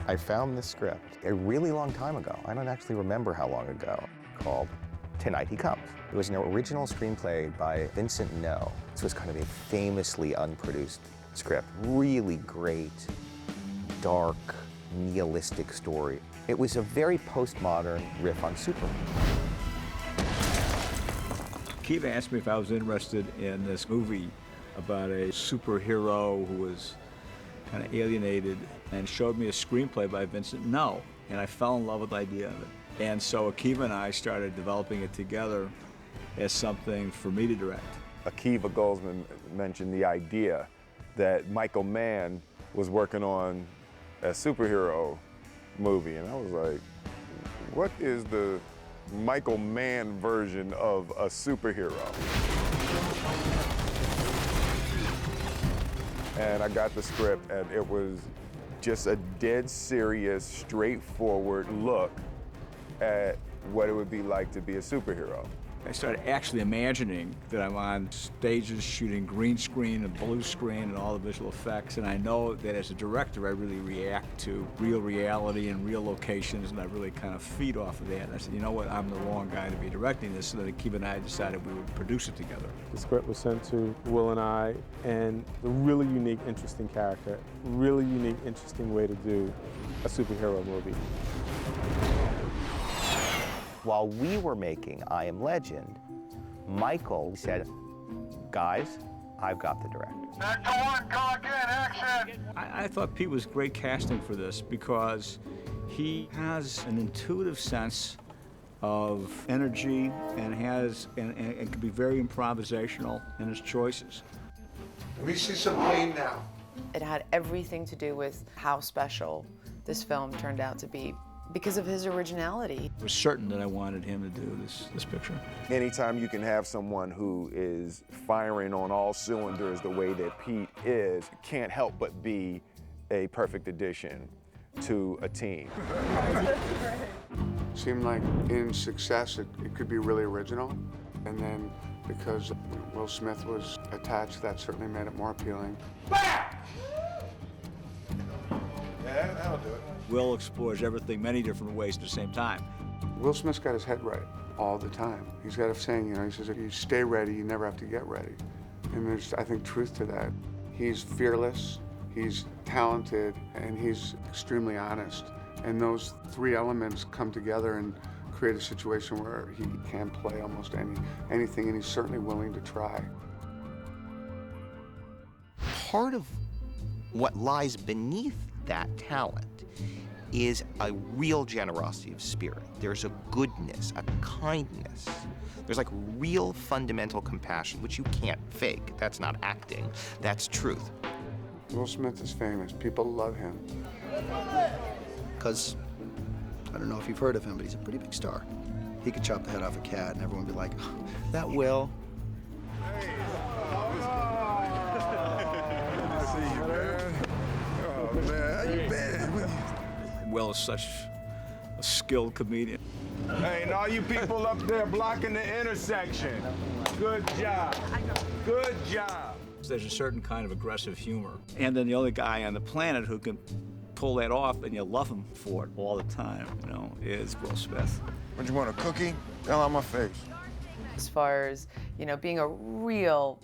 I found this script a really long time ago. I don't actually remember how long ago, called Tonight He Comes. It was an original screenplay by Vincent No. This was kind of a famously unproduced script. Really great, dark, nihilistic story. It was a very postmodern riff on Superman. Keith asked me if I was interested in this movie about a superhero who was kind of alienated, and showed me a screenplay by Vincent No, and I fell in love with the idea of it. And so Akiva and I started developing it together as something for me to direct. Akiva Goldsman mentioned the idea that Michael Mann was working on a superhero movie, and I was like, what is the Michael Mann version of a superhero? And I got the script, and it was just a dead serious, straightforward look at what it would be like to be a superhero. I started actually imagining that I'm on stages shooting green screen and blue screen and all the visual effects, and I know that as a director I really react to real reality and real locations, and I really kind of feed off of that. And I said, you know what, I'm the wrong guy to be directing this, so then Akiva and I decided we would produce it together. The script was sent to Will and I, and a really unique, interesting character, really unique, interesting way to do a superhero movie. While we were making I Am Legend, Michael said, guys, I've got the director. Back to one, clock in, action! I thought Pete was great casting for this because he has an intuitive sense of energy and can be very improvisational in his choices. Let me see some pain now. It had everything to do with how special this film turned out to be because of his originality. I was certain that I wanted him to do this picture. Anytime you can have someone who is firing on all cylinders the way that Pete is, it can't help but be a perfect addition to a team. Seemed like in Success it could be really original, and then because Will Smith was attached, that certainly made it more appealing. Yeah, that'll do it. Will explores everything many different ways at the same time. Will Smith's got his head right all the time. He's got a saying, you know, he says, if you stay ready, you never have to get ready. And there's, I think, truth to that. He's fearless, he's talented, and he's extremely honest. And those three elements come together and create a situation where he can play almost anything, and he's certainly willing to try. Part of what lies beneath that talent is a real generosity of spirit. There's a goodness, a kindness. There's like real fundamental compassion, which you can't fake. That's not acting, that's truth. Will Smith is famous. People love him. Because, I don't know if you've heard of him, but he's a pretty big star. He could chop the head off a cat and everyone would be like, oh, that Will. Hey. Good to see you, man. Oh, man, how you been? Will is such a skilled comedian. Hey, and all you people up there blocking the intersection, good job. Good job. There's a certain kind of aggressive humor. And then the only guy on the planet who can pull that off, and you love him for it all the time, you know, is Will Smith. What, you want a cookie? Hell on my face. As far as, you know, being a real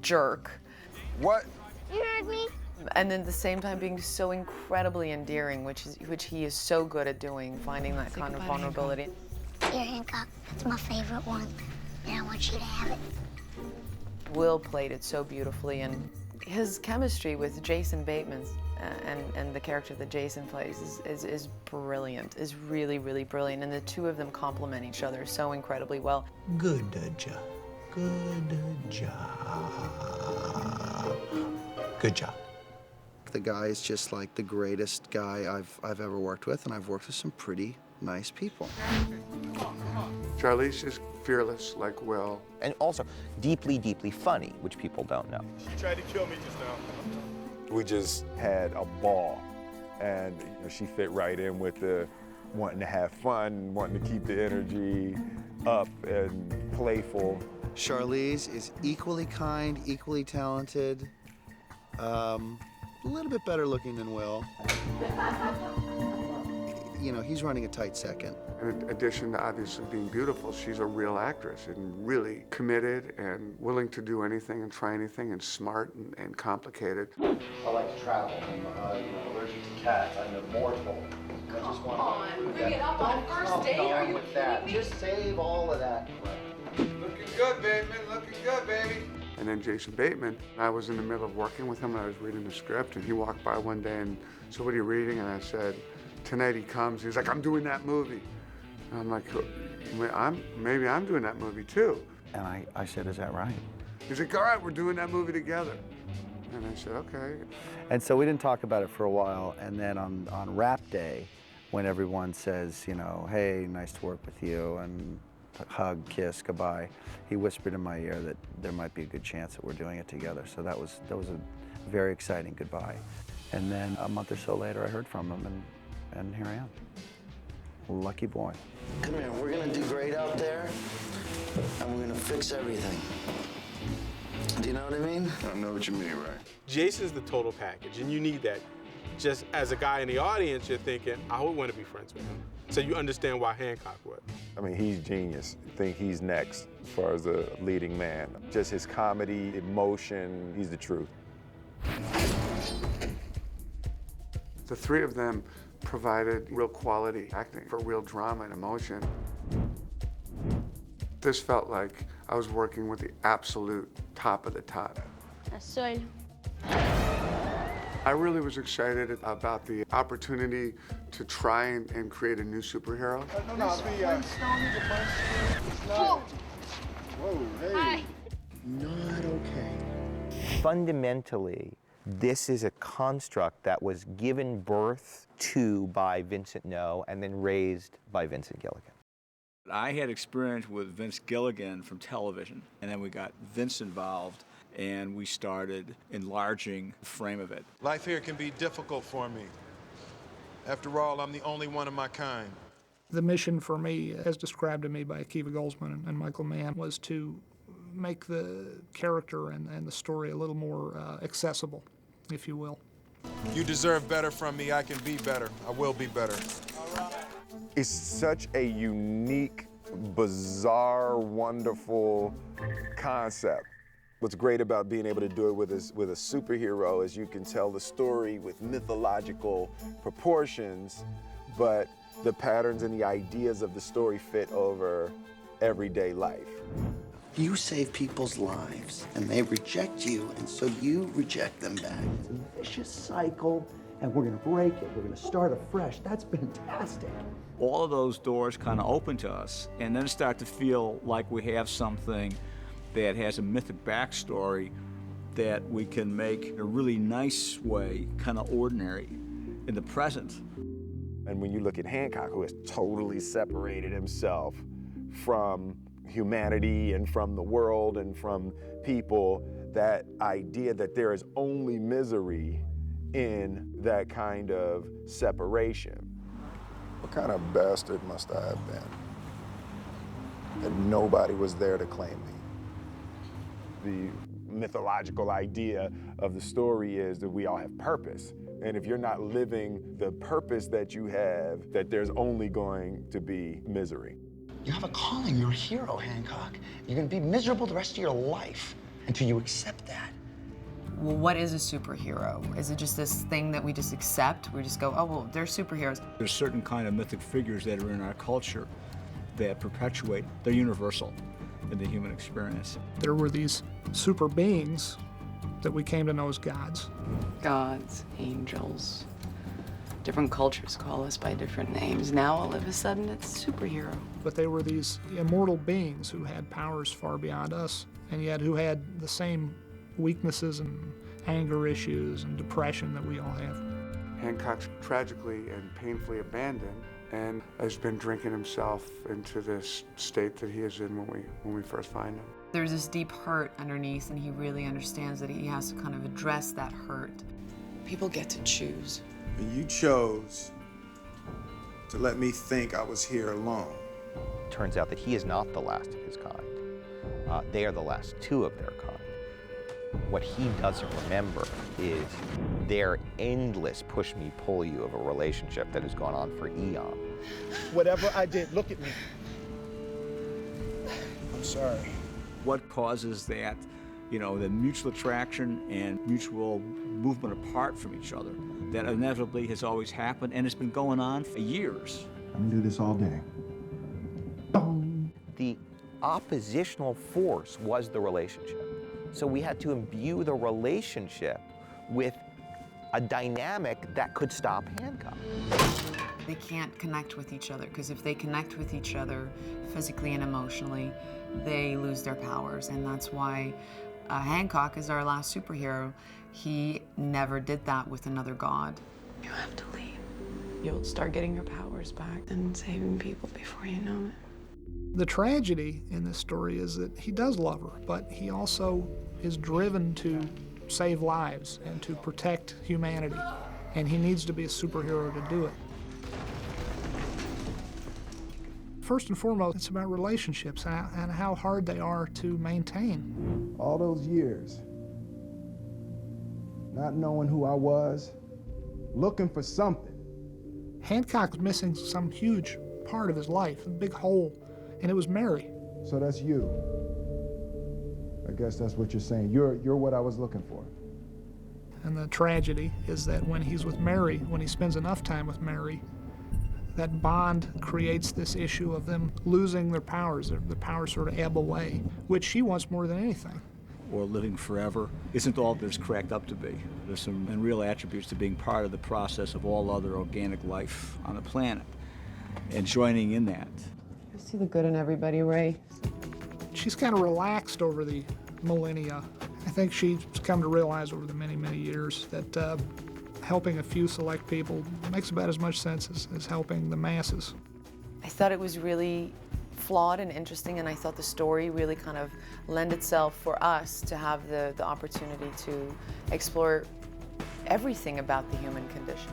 jerk. What? You heard me? And then at the same time being so incredibly endearing, which he is so good at doing, finding that kind of vulnerability. Here, Hancock, that's my favorite one, and I want you to have it. Will played it so beautifully, and his chemistry with Jason Bateman and the character that Jason plays is brilliant, is really, really brilliant, and the two of them complement each other so incredibly well. Good job. Good job. Good job. The guy is just like the greatest guy I've ever worked with, and I've worked with some pretty nice people. Charlize is fearless like Will. And also deeply, deeply funny, which people don't know. She tried to kill me just now. We just had a ball, and you know, she fit right in with the wanting to have fun, wanting to keep the energy up and playful. Charlize is equally kind, equally talented, a a little bit better looking than Will. You know, he's running a tight second. In addition to obviously being beautiful, she's a real actress and really committed and willing to do anything and try anything and smart and complicated. I like to travel. I'm allergic to cats. I'm immortal. I just want to bring it up on first date? Are you with that. Just save all of that. Looking good, Bateman. Looking good, baby. And then Jason Bateman, I was in the middle of working with him and I was reading the script and he walked by one day and, so what are you reading? And I said, Tonight He Comes. He's like, I'm doing that movie. And I'm like, maybe I'm doing that movie too. And I said, is that right? He's like, all right, we're doing that movie together. And I said, okay. And so we didn't talk about it for a while. And then on Rap Day, when everyone says, you know, hey, nice to work with you, and hug, kiss, goodbye, he whispered in my ear that there might be a good chance that we're doing it together. So that was a very exciting goodbye. And then a month or so later, I heard from him, and here I am. Lucky boy. Come here, we're gonna do great out there, and we're gonna fix everything. Do you know what I mean? I know what you mean, right? Jason's the total package, and you need that. Just as a guy in the audience, you're thinking, I would want to be friends with him. So you understand why Hancock would. I mean, he's genius. I think he's next as far as a leading man. Just his comedy, emotion, he's the truth. The three of them provided real quality acting for real drama and emotion. This felt like I was working with the absolute top of the top. Azul. I really was excited about the opportunity to try and create a new superhero. Whoa, hey. Hi. Not okay. Fundamentally, this is a construct that was given birth to by Vincent No and then raised by Vincent Gilligan. I had experience with Vince Gilligan from television, and then we got Vince involved, and we started enlarging the frame of it. Life here can be difficult for me. After all, I'm the only one of my kind. The mission for me, as described to me by Akiva Goldsman and Michael Mann, was to make the character and the story a little more accessible, if you will. You deserve better from me. I can be better. I will be better. It's such a unique, bizarre, wonderful concept. What's great about being able to do it with a superhero is you can tell the story with mythological proportions, but the patterns and the ideas of the story fit over everyday life. You save people's lives, and they reject you, and so you reject them back. It's a vicious cycle, and we're gonna break it. We're gonna start afresh. That's fantastic. All of those doors kind of open to us, and then start to feel like we have something that has a mythic backstory that we can make in a really nice way, kind of ordinary in the present. And when you look at Hancock, who has totally separated himself from humanity and from the world and from people, that idea that there is only misery in that kind of separation. What kind of bastard must I have been that nobody was there to claim me? The mythological idea of the story is that we all have purpose. And if you're not living the purpose that you have, that there's only going to be misery. You have a calling. You're a hero, Hancock. You're gonna be miserable the rest of your life until you accept that. Well, what is a superhero? Is it just this thing that we just accept? We just go, oh, well, they're superheroes. There's certain kind of mythic figures that are in our culture that perpetuate, they're universal in the human experience. There were these super beings that we came to know as gods. Gods, angels, different cultures call us by different names. Now all of a sudden it's superhero. But they were these immortal beings who had powers far beyond us, and yet who had the same weaknesses and anger issues and depression that we all have. Hancock's tragically and painfully abandoned and has been drinking himself into this state that he is in when we first find him. There's this deep hurt underneath, and he really understands that he has to kind of address that hurt. People get to choose. And you chose to let me think I was here alone. Turns out that he is not the last of his kind. They are the last two of their kind. What he doesn't remember is their endless push-me-pull-you of a relationship that has gone on for eons. Whatever I did, look at me. I'm sorry. What causes that, you know, the mutual attraction and mutual movement apart from each other that inevitably has always happened and it's been going on for years. I'm gonna do this all day. The oppositional force was the relationship. So we had to imbue the relationship with a dynamic that could stop Hancock. They can't connect with each other, because if they connect with each other physically and emotionally, they lose their powers, and that's why Hancock is our last superhero. He never did that with another god. You have to leave. You'll start getting your powers back and saving people before you know it. The tragedy in this story is that he does love her, but he also is driven to save lives and to protect humanity, and he needs to be a superhero to do it. First and foremost, it's about relationships and how hard they are to maintain. All those years, not knowing who I was, looking for something. Hancock's missing some huge part of his life, a big hole, and it was Mary. So that's you. I guess that's what you're saying. You're what I was looking for. And the tragedy is that when he's with Mary, when he spends enough time with Mary, that bond creates this issue of them losing their powers. The powers sort of ebb away, which she wants more than anything. Or living forever isn't all that it's cracked up to be. There's some real attributes to being part of the process of all other organic life on the planet and joining in that. I see the good in everybody, Ray. She's kind of relaxed over the millennia. I think she's come to realize over the many, many years that helping a few select people makes about as much sense as helping the masses. I thought it was really flawed and interesting, and I thought the story really kind of lent itself for us to have the opportunity to explore everything about the human condition.